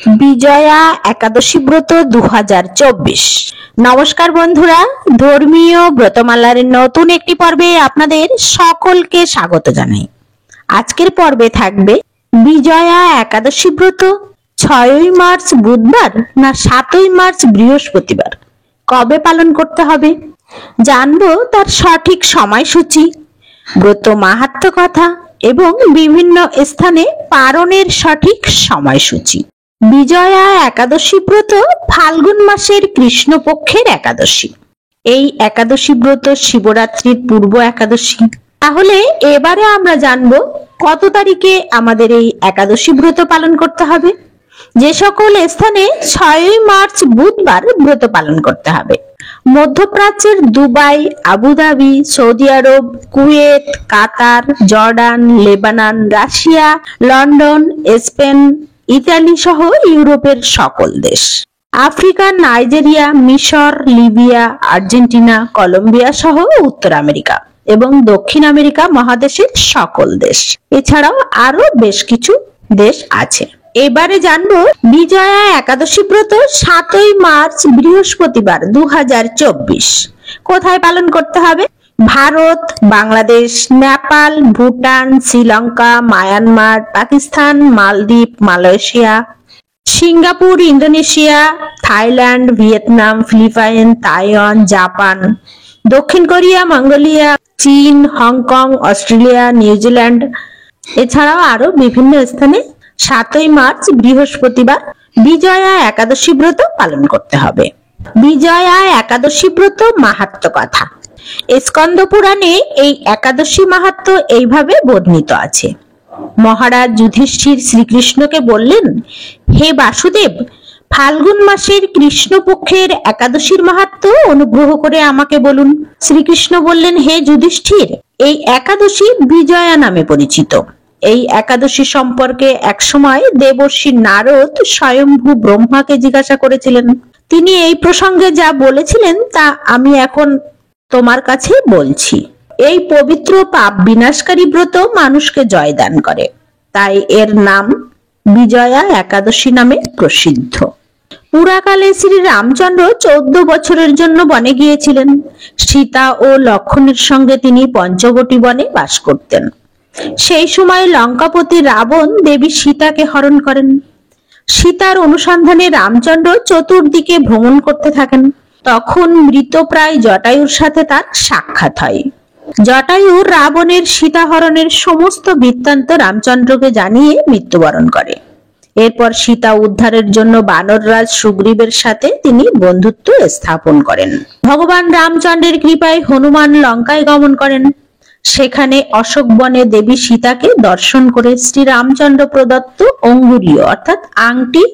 বিজয়া একাদশী ব্রত 2024। নমস্কার বন্ধুরা, ধর্মীয় ব্রতমালার নতুন একটি পর্বে আপনাদের সকলকে স্বাগত জানাই। আজকের পর্বে থাকবে বিজয়া একাদশী ব্রত 6ই মার্চ বুধবার না 7ই মার্চ বৃহস্পতিবার কবে পালন করতে হবে, জানবো তার সঠিক সময়সূচি, ব্রত মাহাত্ম্য কথা এবং বিভিন্ন স্থানে পালনের সঠিক সময়সূচি। বিজয়া একাদশী ব্রত ফাল্গুন মাসের কৃষ্ণপক্ষের একাদশী। এই একাদশী ব্রত শিবরাত্রির পূর্ব একাদশী। তাহলে এবারে আমরা জানবো কত তারিখে আমাদের এই একাদশী ব্রত পালন করতে হবে। যে সকল স্থানে 6ই মার্চ বুধবার ব্রত পালন করতে হবে: মধ্যপ্রাচ্যের Dubai, Abu Dhabi, Saudi Arab, Kuwait, Qatar, Jordan, Lebanon, Russia, London, Spain, ইতালি সহ ইউরোপের সকল দেশ, আফ্রিকা, নাইজেরিয়া, মিশর, লিবিয়া, আর্জেন্টিনা, কলম্বিয়া সহ উত্তর আমেরিকা এবং দক্ষিণ আমেরিকা মহাদেশের সকল দেশ, এছাড়াও আরো বেশ কিছু দেশ আছে। এবারে জানবো বিজয়া একাদশী ব্রত 7ই মার্চ বৃহস্পতিবার 2024 কোথায় পালন করতে হবে। Bharat, Bangladesh, Nepal, Bhutan, Sri Lanka, Myanmar, Pakistan, Maldives, Malaysia, Singapore, Indonesia, Thailand, Vietnam, Philippine, Taiwan, Japan, দক্ষিণ কোরিয়া, মঙ্গোলিয়া, চীন, হংকং, অস্ট্রেলিয়া, নিউজিল্যান্ড, এছাড়াও আরো বিভিন্ন স্থানে 7ই মার্চ বৃহস্পতিবার বিজয়া একাদশী ব্রত পালন করতে হবে। বিজয়া একাদশী ব্রত মাহাত্ম্য কথা। স্কন্দ পুরাণে এই একাদশী মাহাত্ম্য এইভাবে বর্ণিত আছে। মহারাজ যুধিষ্ঠির শ্রীকৃষ্ণকে বললেন, হে বাসুদেব, ফাল্গুন মাসের কৃষ্ণপক্ষের একাদশীর মাহাত্ম্য অনুগ্রহ করে আমাকে বলুন। শ্রীকৃষ্ণ বললেন, হে যুধিষ্ঠির, এই একাদশী বিজয়া নামে পরিচিত। এই একাদশী সম্পর্কে একসময় দেবর্ষি নারদ স্বয়ম্ভু ব্রহ্মাকে জিজ্ঞাসা করেছিলেন। তিনি এই প্রসঙ্গে যা বলেছিলেন তা আমি এখন তোমার কাছে বলছি। এই পবিত্র পাপ বিনাশকারী ব্রত মানুষকে জয়দান করে, তাই এর নাম বিজয়া একাদশী নামে প্রসিদ্ধ। পুরাকালে শ্রী রামচন্দ্র 14 বছরের জন্য বনে গিয়েছিলেন। সীতা ও লক্ষ্মণের সঙ্গে তিনি পঞ্চবটী বনে বাস করতেন। সেই সময় লঙ্কাপতি রাবণ দেবী সীতাকে হরণ করেন। সীতার অনুসন্ধানে রামচন্দ্র চতুর্দিকে ভ্রমণ করতে থাকেন। তখন মৃতপ্রায় জটায়ুর সাথে তার সাক্ষাৎ হয়। জটায়ু রাবণের সীতা হরণের সমস্ত বৃত্তান্ত রামচন্দ্রকে জানিয়ে মৃত্যুবরণ করে। এরপর সীতা উদ্ধারের জন্য বানররাজ সুগ্রীবের সাথে তিনি বন্ধুত্ব স্থাপন করেন। ভগবান রামচন্দ্রের কৃপায় হনুমান লঙ্কায় গমন করেন। সেখানে অশোক বনে দেবী সীতাকে দর্শন করে শ্রী রামচন্দ্র প্রদত্ত অঙ্গুরীয় অর্থাৎ আংটি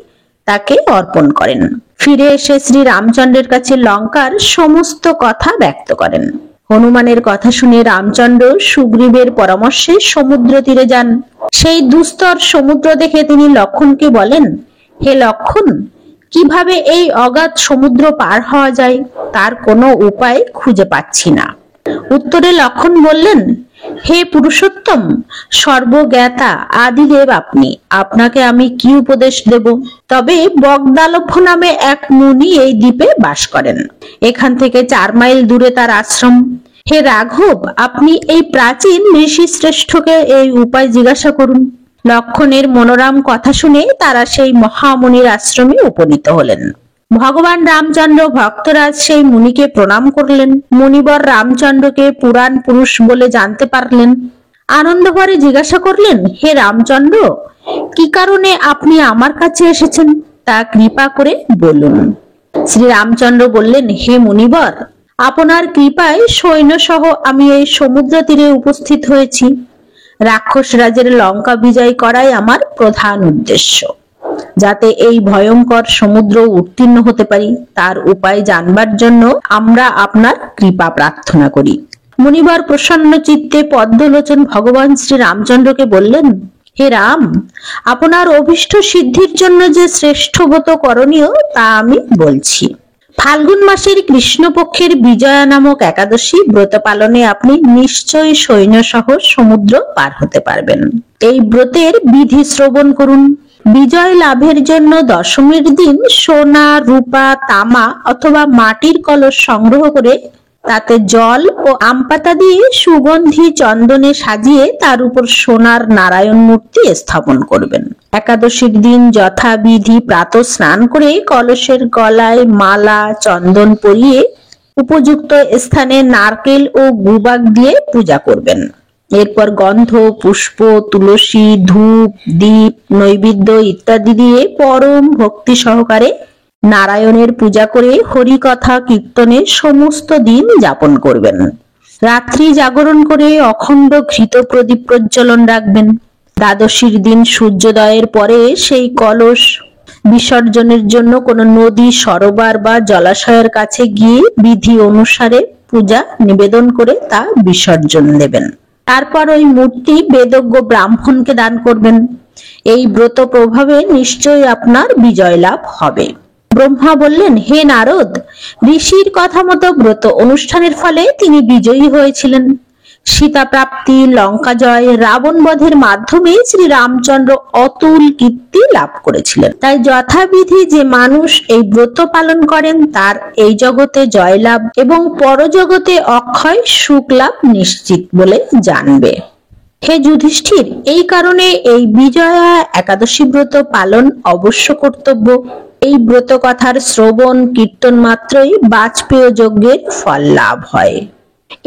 তাকে অর্পণ করেন। ফিরে এসে শ্রী রামচন্দ্রের কাছে লঙ্কার সমস্ত কথা ব্যক্ত করেন। হনুমানের কথা শুনে রামচন্দ্র সুগ্রীবের পরামর্শে সমুদ্র তীরে যান। সেই দুস্তর সমুদ্র দেখে তিনি লক্ষ্মণকে বলেন, হে লক্ষ্মণ, কিভাবে এই অগাধ সমুদ্র পার হওয়া যায় তার কোনো উপায় খুঁজে পাচ্ছি না। উত্তরে লক্ষ্মণ বললেন, হে পুরুষোত্তম, সর্বজ্ঞাতা আদিদেব আপনি, আপনাকে আমি কি উপদেশ দেব? তবে বগদালভ্য নামে এক মুনি এই দ্বীপে বাস করেন। এখান থেকে 4 মাইল দূরে তার আশ্রম। হে রাঘব, আপনি এই প্রাচীন ঋষি শ্রেষ্ঠকে এই উপায় জিজ্ঞাসা করুন। লক্ষ্মণের মনোরম কথা শুনে তারা সেই মহামুনির আশ্রমে উপনীত হলেন। ভগবান রামচন্দ্র ভক্তরাজ সেই মুনিকে প্রণাম করলেন। মুনিবর রামচন্দ্রকে পুরাণ পুরুষ বলে জানতে পারলেন। আনন্দ ভরে জিজ্ঞাসা করলেন, হে রামচন্দ্র, কি কারণে আপনি আমার কাছে এসেছেন তা কৃপা করে বলুন। শ্রী রামচন্দ্র বললেন, হে মুনিবর, আপনার কৃপায় সৈন্য সহ আমি এই সমুদ্র তীরে উপস্থিত হয়েছি। রাক্ষস রাজের লঙ্কা বিজয় করাই আমার প্রধান উদ্দেশ্য। যাতে এই ভয়ঙ্কর সমুদ্র উত্তীর্ণ হতে পারি তার উপায় জানবার জন্য আমরা আপনার কৃপা প্রার্থনা করি। মুনিবর প্রসন্ন চিত্তে পদ্মলোচন ভগবান শ্রী রামচন্দ্রকে বললেন, হে রাম, আপনার অভীষ্ট সিদ্ধির জন্য যে শ্রেষ্ঠ ব্রত করণীয় তা আমি বলছি। ফাল্গুন মাসের কৃষ্ণপক্ষের বিজয়া নামক একাদশী ব্রত পালনে আপনি নিশ্চয়ই সৈন্য সহ সমুদ্র পার হতে পারবেন। এই ব্রতের বিধি শ্রবণ করুন। বিজয় লাভের জন্য দশমীর দিন সোনা, রূপা, তামা অথবা মাটির কলস সংগ্রহ করে তাতে জল ও আম পাতা দিয়ে সুগন্ধি চন্দনে সাজিয়ে তার উপর সোনার নারায়ণ মূর্তি স্থাপন করবেন। একাদশীর দিন যথাবিধি প্রাতঃ স্নান করে কলসের গলায় মালা চন্দন পরিয়ে উপযুক্ত স্থানে নারকেল ও গুবাক দিয়ে পূজা করবেন। এরপর গন্ধ, পুষ্প, তুলসী, ধূপ, দীপ, নৈবেদ্য ইত্যাদি দিয়ে পরম ভক্তি সহকারে নারায়ণের পূজা করে হরিকথা কীর্তনে সমস্ত দিন যাপন করবেন। রাত্রি জাগরণ করে অখণ্ড ঘৃত প্রদীপ প্রজ্বলন রাখবেন। দ্বাদশীর দিন সূর্যোদয়ের পরে সেই কলস বিসর্জনের জন্য কোনো নদী, সরোবর বা জলাশয়ের কাছে গিয়ে বিধি অনুসারে পূজা নিবেদন করে তা বিসর্জন দেবেন। তারপর ওই মূর্তি বেদজ্ঞ ব্রাহ্মণকে দান করবেন। এই ব্রত প্রভাবে নিশ্চয়ই আপনার বিজয় লাভ হবে। ব্রহ্মা বললেন, হে নারদ, ঋষির কথা মতো ব্রত অনুষ্ঠানের ফলে তিনি বিজয়ী হয়েছিলেন। সীতা প্রাপ্তি, লঙ্কা জয়, রাবণ বধের মাধ্যমে শ্রী রামচন্দ্র অতুল কীর্তি লাভ করেছিলেন। তাই যথাবিধি যে মানুষ এই ব্রত পালন করেন তার এই জগতে জয়লাভ এবং পরজগতে অক্ষয় সুখ লাভ নিশ্চিত বলে জানবে। হে যুধিষ্ঠির, এই কারণে এই বিজয়া একাদশী ব্রত পালন অবশ্য কর্তব্য। এই ব্রত কথার শ্রবণ কীর্তন মাত্রই বাজপেয় যজ্ঞের ফল লাভ হয়।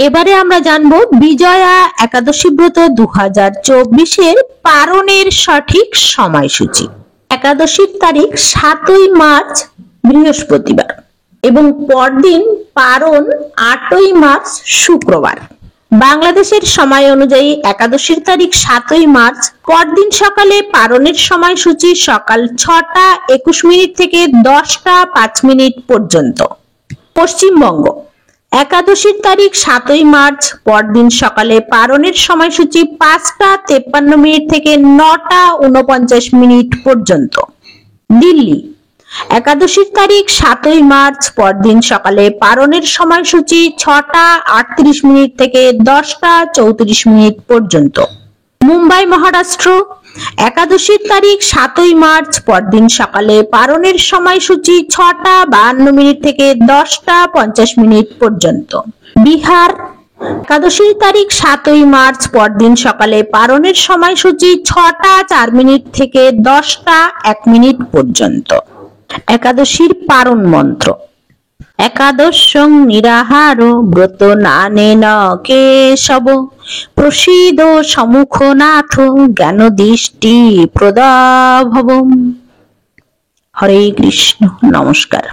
এবারে আমরা জানবো বিজয়া একাদশী ব্রত 2024-এর পারণের সঠিক সময়সূচি। একাদশীর তারিখ 7ই মার্চ বৃহস্পতিবার এবং পরদিন পারণ 8ই মার্চ শুক্রবার। বাংলাদেশের সময় অনুযায়ী একাদশীর তারিখ 7ই মার্চ, পরদিন সকালে পারণের সময়সূচি সকাল 6টা 21 মিনিট থেকে 10টা 5 মিনিট পর্যন্ত। পশ্চিমবঙ্গ একাদশীর তারিখ 7ই মার্চ, পরদিন সকালে পারণের সময়সূচি 5টা 53 মিনিট থেকে 9টা 49 মিনিট পর্যন্ত। দিল্লি একাদশীর তারিখ 7ই মার্চ, পরদিন সকালে পারণের সময়সূচি 6টা 38 মিনিট থেকে 10টা 34 মিনিট পর্যন্ত। মুম্বাই মহারাষ্ট্র একাদশীর তারিখ 7ই মার্চ, পরদিন সকালে পারণের সময়সূচি 6টা 52 মিনিট থেকে 10টা 50 মিনিট পর্যন্ত। বিহার একাদশীর তারিখ 7ই মার্চ, পরদিন সকালে পারণের সময়সূচি 6টা 4 মিনিট থেকে 10টা 1 মিনিট পর্যন্ত। একাদশীর পারণ মন্ত্র। একাদশং নিরাহার ব্রত নানেন কেশব, প্রসীদ সমুখনাথ জ্ঞান দৃষ্টি প্রদাভবম। হরে কৃষ্ণ। নমস্কার।